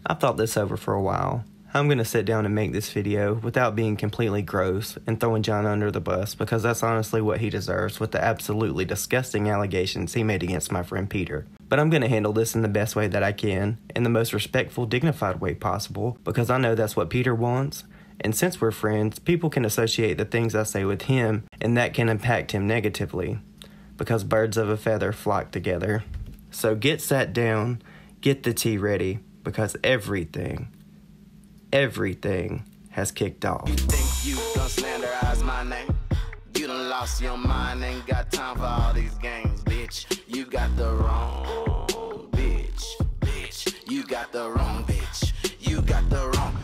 I've thought this over for a while. I'm going to sit down and make this video without being completely gross and throwing John under the bus, because that's honestly what he deserves with the absolutely disgusting allegations he made against my friend Peter. But I'm going to handle this in the best way that I can, in the most respectful, dignified way possible, because I know that's what Peter wants. And since we're friends, people can associate the things I say with him, and that can impact him negatively, because birds of a feather flock together. So get sat down, get the tea ready, because everything has kicked off. You think you gon' slanderize my name? You done lost your mind, ain't got time for all these games, bitch. You got the wrong bitch. You got the wrong bitch. You got the wrong.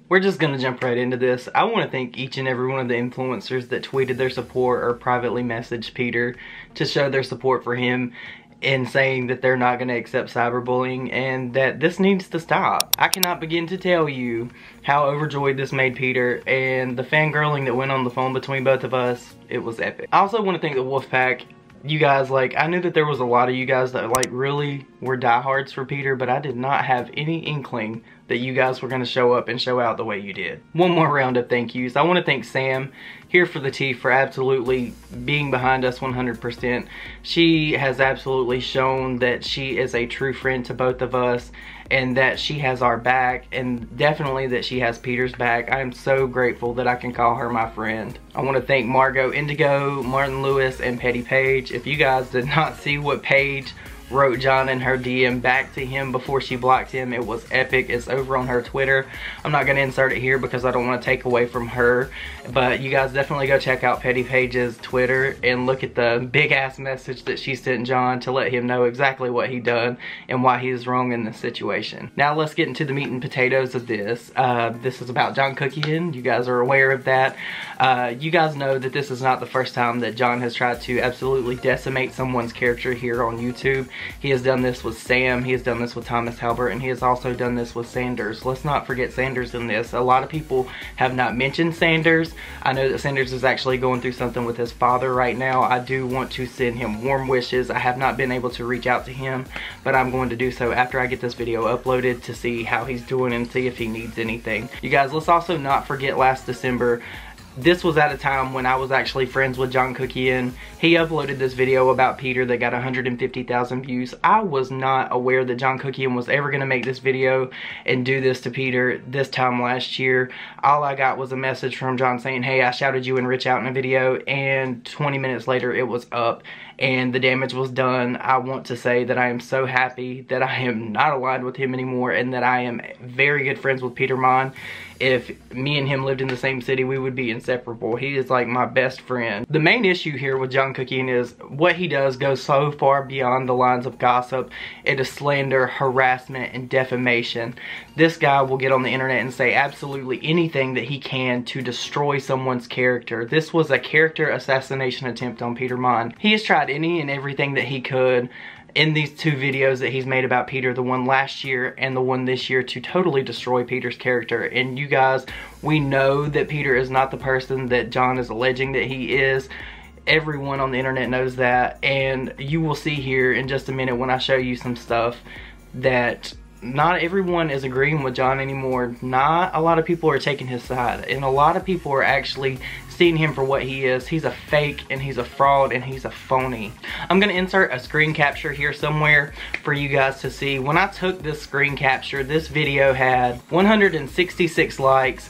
We're just gonna jump right into this. I want to thank each and every one of the influencers that tweeted their support or privately messaged Peter to show their support for him in saying that they're not going to accept cyberbullying and that this needs to stop. I cannot begin to tell you how overjoyed this made Peter, and the fangirling that went on the phone between both of us, it was epic. I also want to thank the Wolfpack. You guys, I knew that there was a lot of you guys that really were diehards for Peter, but I did not have any inkling that you guys were going to show up and show out the way you did. One more round of thank yous. I want to thank Sam here for the tea for absolutely being behind us 100%. She has absolutely shown that she is a true friend to both of us, and that she has our back, and definitely that she has Peter's back. I am so grateful that I can call her my friend. I want to thank Margot Indigo, Martin Lewis, and Petty Page. If you guys did not see what Paige wrote John in her DM back to him before she blocked him, it was epic. It's over on her Twitter. I'm not going to insert it here because I don't want to take away from her, but you guys definitely go check out Petty Page's Twitter and look at the big ass message that she sent John to let him know exactly what he done and why he is wrong in this situation. Now let's get into the meat and potatoes of this. This is about John Kuckian. You guys are aware of that. You guys know that this is not the first time that John has tried to absolutely decimate someone's character here on YouTube. He has done this with Sam, he has done this with Thomas Halbert, and he has also done this with Sanders. Let's not forget Sanders in this. A lot of people have not mentioned Sanders. I know that Sanders is actually going through something with his father right now. I do want to send him warm wishes. I have not been able to reach out to him, but I'm going to do so after I get this video uploaded to see how he's doing and see if he needs anything. You guys, let's also not forget last December. This was at a time when I was actually friends with John Kuckian. He uploaded this video about Peter that got 150,000 views. I was not aware that John Kuckian was ever going to make this video and do this to Peter this time last year. All I got was a message from John saying, hey, I shouted you and Rich out in a video, and 20 minutes later it was up and the damage was done. I want to say that I am so happy that I am not aligned with him anymore and that I am very good friends with Peter Mon. If me and him lived in the same city, we would be inseparable. He is like my best friend. The main issue here with John Kuckian is what he does goes so far beyond the lines of gossip. It is slander, harassment, and defamation. This guy will get on the internet and say absolutely anything that he can to destroy someone's character. This was a character assassination attempt on Peter Mon. He has tried any and everything that he could in these two videos that he's made about Peter, the one last year and the one this year, to totally destroy Peter's character. And you guys, we know that Peter is not the person that John is alleging that he is. Everyone on the internet knows that, and you will see here in just a minute when I show you some stuff that not everyone is agreeing with John anymore. Not a lot of people are taking his side, and a lot of people are actually seeing him for what he is. He's a fake, and he's a fraud, and he's a phony. I'm gonna insert a screen capture here somewhere for you guys to see. When I took this screen capture, this video had 166 likes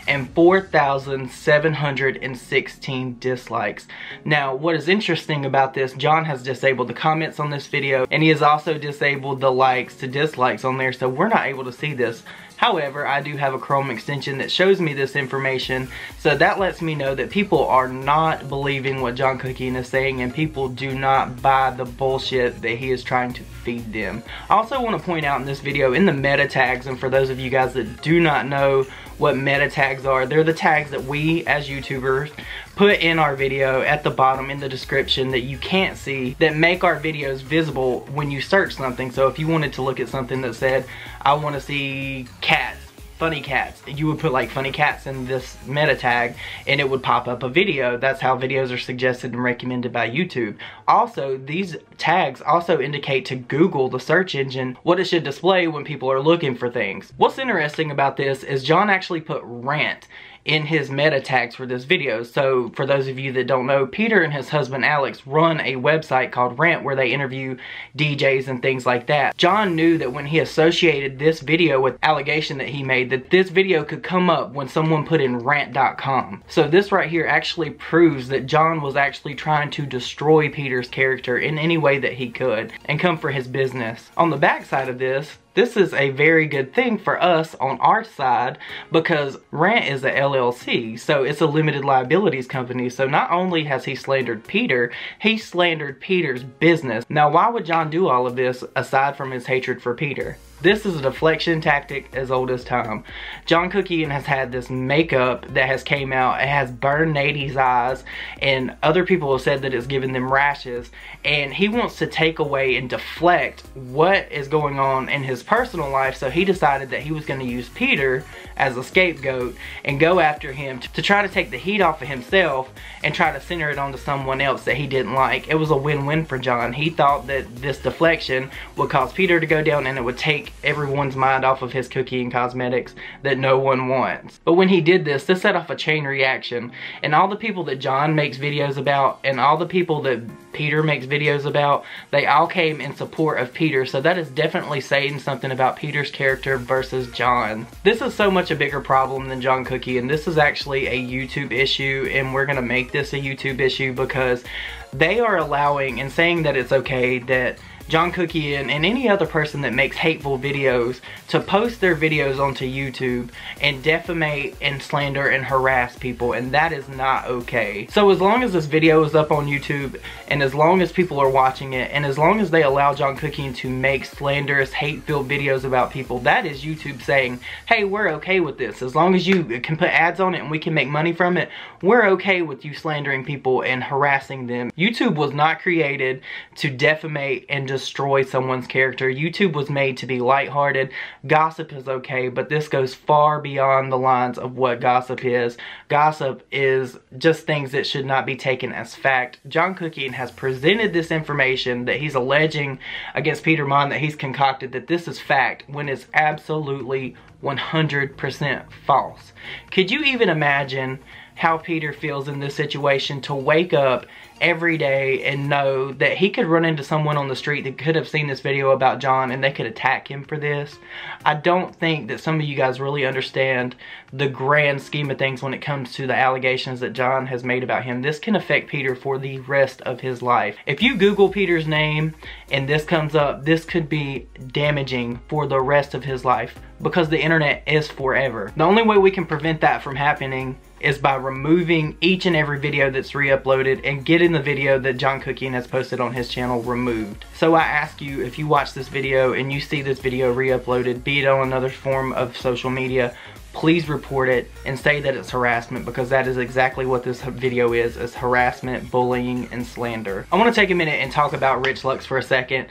and 4,716 dislikes. Now, what is interesting about this, John has disabled the comments on this video, and he has also disabled the likes to dislikes on there, so we're not able to see this. However, I do have a Chrome extension that shows me this information, so that lets me know that people are not believing what John Kuckian is saying, and people do not buy the bullshit that he is trying to feed them. I also want to point out in this video, in the meta tags, and for those of you guys that do not know what meta tags are, they're the tags that we as YouTubers put in our video at the bottom in the description that you can't see, that make our videos visible when you search something. So if you wanted to look at something that said, I want to see cats funny cats. You would put like funny cats in this meta tag and it would pop up a video. That's how videos are suggested and recommended by YouTube. Also, these tags also indicate to Google, the search engine, what it should display when people are looking for things. What's interesting about this is John actually put rant in his meta tags for this video. So for those of you that don't know, Peter and his husband Alex run a website called Rant where they interview DJs and things like that. John knew that when he associated this video with allegation that he made, that this video could come up when someone put in rant.com. So this right here actually proves that John was actually trying to destroy Peter's character in any way that he could and come for his business. On the back side of this is a very good thing for us on our side because Rant is a LLC, so it's a limited liabilities company. So not only has he slandered Peter, he slandered Peter's business. Now, why would John do all of this aside from his hatred for Peter? This is a deflection tactic as old as time. John Kuckian has had this makeup that has came out. It has burned Nady's eyes, and other people have said that it's given them rashes. And he wants to take away and deflect what is going on in his personal life, so he decided that he was going to use Peter as a scapegoat and go after him to try to take the heat off of himself and try to center it onto someone else that he didn't like. It was a win-win for John. He thought that this deflection would cause Peter to go down and it would take everyone's mind off of his Kuckian cosmetics that no one wants. But when he did this set off a chain reaction, and all the people that John makes videos about and all the people that Peter makes videos about, they all came in support of Peter. So that is definitely saying something about Peter's character versus John. This is so much a bigger problem than John Kuckian. This is actually a YouTube issue, and we're gonna make this a YouTube issue because they are allowing and saying that it's okay that John Kuckian and any other person that makes hateful videos to post their videos onto YouTube and defamate and slander and harass people, and that is not okay. So as long as this video is up on YouTube and as long as people are watching it and as long as they allow John Kuckian to make slanderous, hate-filled videos about people, that is YouTube saying, hey, we're okay with this. As long as you can put ads on it and we can make money from it, we're okay with you slandering people and harassing them. YouTube was not created to defamate and destroy someone's character. YouTube was made to be lighthearted. Gossip is okay, but this goes far beyond the lines of what gossip is. Gossip is just things that should not be taken as fact. John Kuckian has presented this information that he's alleging against Peter Mon, that he's concocted, that this is fact, when it's absolutely 100% false. Could you even imagine how Peter feels in this situation, to wake up every day and know that he could run into someone on the street that could have seen this video about John and they could attack him for this? I don't think that some of you guys really understand the grand scheme of things when it comes to the allegations that John has made about him. This can affect Peter for the rest of his life. If you Google Peter's name and this comes up, this could be damaging for the rest of his life because the internet is forever. The only way we can prevent that from happening is by removing each and every video that's re-uploaded and getting the video that John Kuckian has posted on his channel removed. So I ask you, if you watch this video and you see this video re-uploaded, be it on another form of social media, please report it and say that it's harassment, because that is exactly what this video is harassment, bullying, and slander. I want to take a minute and talk about Rich Lux for a second.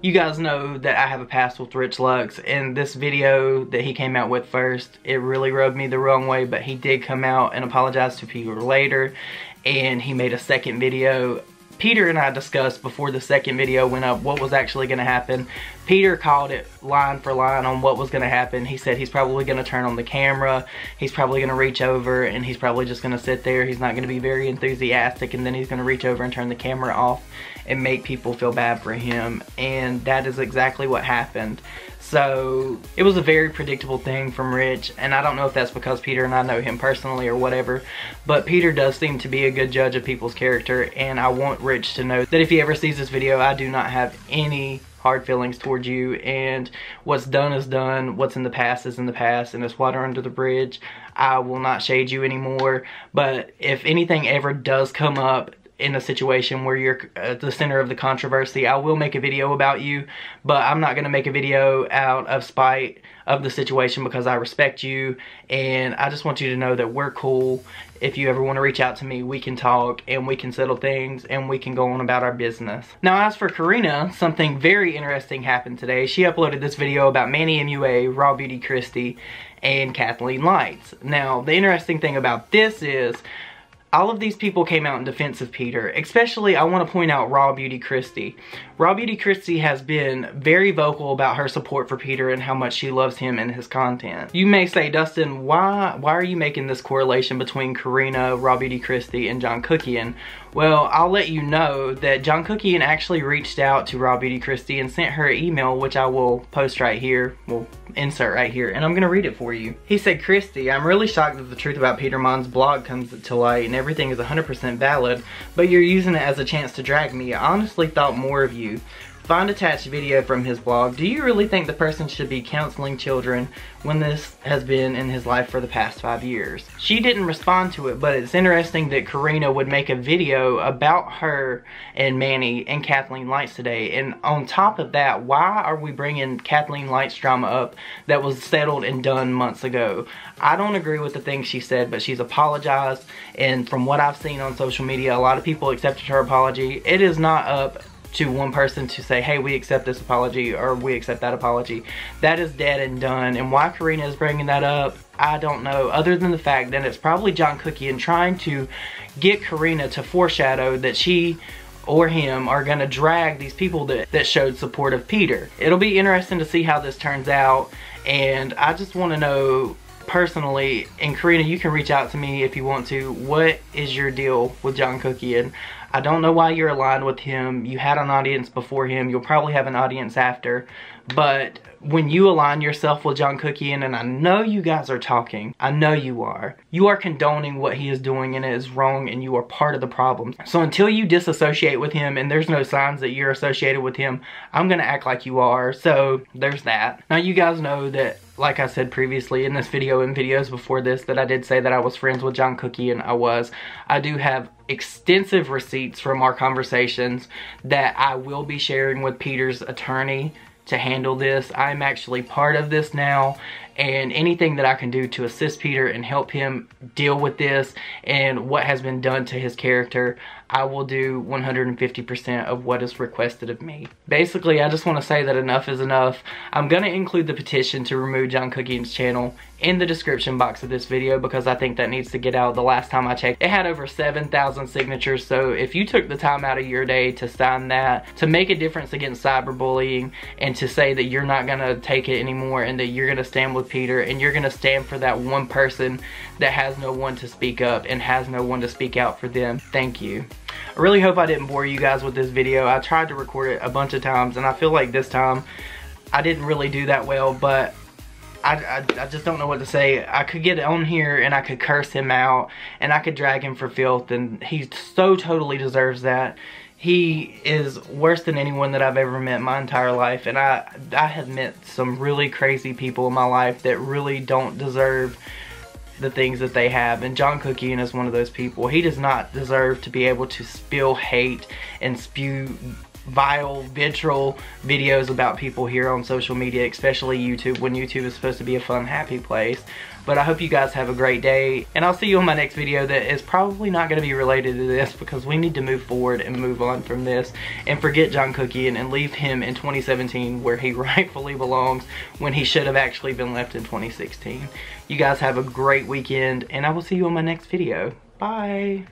You guys know that I have a past with Rich Lux, and this video that he came out with first, it really rubbed me the wrong way, but he did come out and apologize to Peter later, and he made a second video. Peter and I discussed before the second video went up what was actually going to happen. Peter called it line for line on what was going to happen. He said he's probably going to turn on the camera, he's probably going to reach over, and he's probably just going to sit there. He's not going to be very enthusiastic, and then he's going to reach over and turn the camera off and make people feel bad for him. And that is exactly what happened. So it was a very predictable thing from Rich, and I don't know if that's because Peter and I know him personally or whatever, but Peter does seem to be a good judge of people's character, and I want Rich to know that if he ever sees this video, I do not have any hard feelings towards you, and what's done is done. What's in the past is in the past, and it's water under the bridge. I will not shade you anymore, but if anything ever does come up in a situation where you're the center of the controversy, I will make a video about you, but I'm not going to make a video out of spite of the situation because I respect you, and I just want you to know that we're cool. If you ever want to reach out to me, we can talk and we can settle things and we can go on about our business. Now, as for Karina, something very interesting happened today. She uploaded this video about Manny MUA, Raw Beauty Christie, and Kathleen Lights. Now, the interesting thing about this is all of these people came out in defense of Peter. Especially, I want to point out Raw Beauty Christie. Raw Beauty Christie has been very vocal about her support for Peter and how much she loves him and his content. You may say, Dustin, why are you making this correlation between Karina, Raw Beauty Christie, and John Kuckian? Well, I'll let you know that John Kuckian actually reached out to Raw Beauty Christie and sent her an email, which I will post right here. We'll insert right here, and I'm going to read it for you. He said, Christie, I'm really shocked that the truth about Peter Mon's blog comes to light and everything is 100% valid, but you're using it as a chance to drag me. I honestly thought more of you. Find attached video from his blog. Do you really think the person should be counseling children when this has been in his life for the past 5 years? She didn't respond to it, but it's interesting that Karina would make a video about her and Manny and Kathleen Lights today. And on top of that, why are we bringing Kathleen Lights drama up that was settled and done months ago? I don't agree with the things she said, but she's apologized. And from what I've seen on social media, a lot of people accepted her apology. It is not up to one person to say, hey, we accept this apology or we accept that apology. That is dead and done. And why Karina is bringing that up, I don't know, other than the fact that it's probably John Kuckian trying to get Karina to foreshadow that she or him are gonna drag these people that showed support of Peter. It'll be interesting to see how this turns out, and I just want to know personally, and Karina, you can reach out to me if you want to, what is your deal with John Kuckian? I don't know why you're aligned with him. You had an audience before him. You'll probably have an audience after. But when you align yourself with John Kuckian, and I know you guys are talking, I know you are condoning what he is doing, and it is wrong, and you are part of the problem. So until you disassociate with him and there's no signs that you're associated with him, I'm going to act like you are. So there's that. Now you guys know that, like I said previously in this video and videos before this, that I did say that I was friends with John Kuckian. I do have extensive receipts from our conversations that I will be sharing with Peter's attorney to handle this. I'm actually part of this now, and anything that I can do to assist Peter and help him deal with this and what has been done to his character, I will do 150% of what is requested of me. Basically, I just want to say that enough is enough. I'm going to include the petition to remove John Kuckian's channel in the description box of this video because I think that needs to get out. The last time I checked, it had over 7,000 signatures, so if you took the time out of your day to sign that, to make a difference against cyberbullying, and to say that you're not going to take it anymore and that you're going to stand with Peter and you're going to stand for that one person that has no one to speak up and has no one to speak out for them, thank you. I really hope I didn't bore you guys with this video. I tried to record it a bunch of times, and I feel like this time I didn't really do that well, but I just don't know what to say. I could get on here and I could curse him out and I could drag him for filth, and he so totally deserves that. He is worse than anyone that I've ever met in my entire life, and I have met some really crazy people in my life that really don't deserve the things that they have, and John Kuckian is one of those people. He does not deserve to be able to spill hate and spew vile, vitriol videos about people here on social media, especially YouTube, when YouTube is supposed to be a fun, happy place. But I hope you guys have a great day, and I'll see you on my next video that is probably not going to be related to this, because we need to move forward and move on from this and forget John Kuckian and leave him in 2017 where he rightfully belongs, when he should have actually been left in 2016. You guys have a great weekend, and I will see you on my next video. Bye!